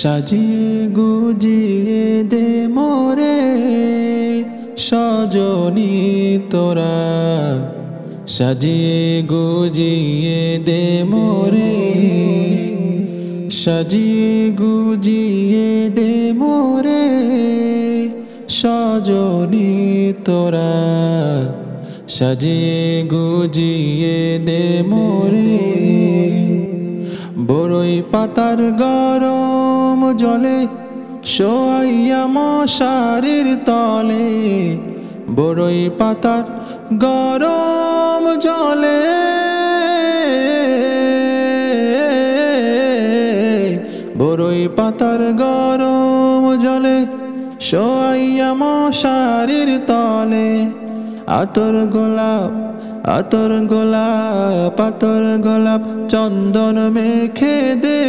সাজিয়ে গুজিয়ে দে মোরে সজনী তোরা, সাজিয়ে গুজিয়ে দে মোরে, সাজিয়ে গুজিয়ে দে মোরে সজনী তোরা, সাজিয়ে গুজিয়ে দে মোরে। বড়ই পাতার গরম জলে শোয়াইয়া মশারির তলে, বড়ই পাতার গরম জলে, বড়ই পাতার গরম জলে শোয়াইয়া মশারির তলে। আতর গোলাপ আতর গোলাপ আতর গোলাপ চন্দন মেখে দে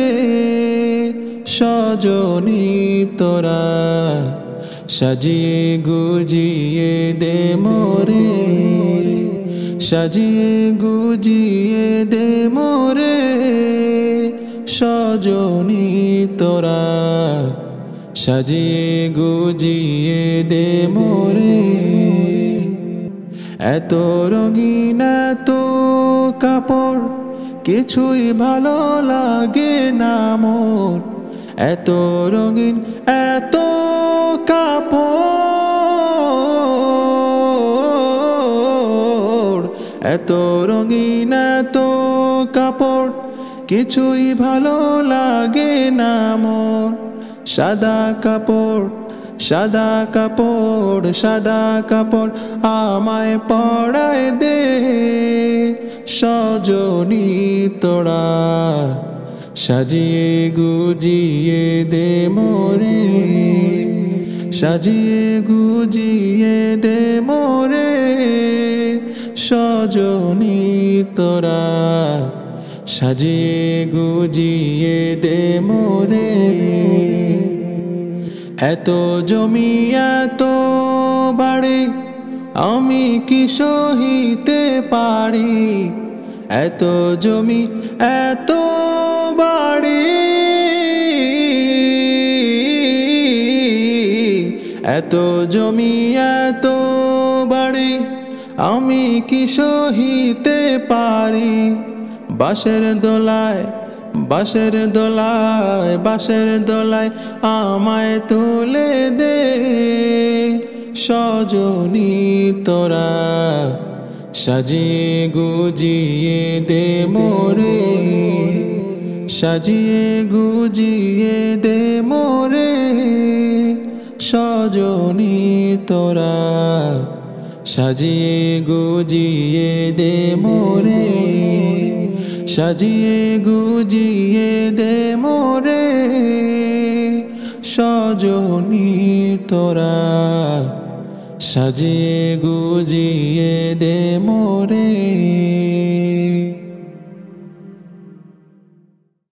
সজনী তোরা, সাজিয়ে গুজিয়ে দে মোরে, সাজিয়ে গুজিয়ে দে মোরে সজনী তোরা, সাজিয়ে গুজিয়ে দে মোরে। এত রঙিন এত কাপড় কিছুই ভালো লাগে না মোর, এত রঙিন এত কাপড়, এত রঙিন এত কাপড় কিছুই ভালো লাগে না মোর। সাদা কাপড় সাদা কাপড় সাদা কাপড় আমায় পরায় দে সজনী তোরা, সাজিয়ে গুজিয়ে দে মোরে, সাজিয়ে গুজিয়ে দে মোরে সজনী তোরা, সাজিয়ে গুজিয়ে দে মোরে। এত জমি এত বাড়ি আমি কি সহিতে পারি, এত জমি এত বাড়ি, এত জমি এত বাড়ি আমি কি সহিতে পারি। বাঁশের দোলায় বাঁশের দোলায় বাঁশের দোলায় আমায় তুলে দে সজনী তোরা, সাজিয়ে গুজিয়ে দে মোরে, সাজিয়ে গুজিয়ে দে মোরে সজনী তোরা, সাজিয়ে গুজিয়ে দে মোরে, সাজিয়ে গুজিয়ে দে মোরে সজনী তোরা, সাজিয়ে গুজিয়ে দে মোরে।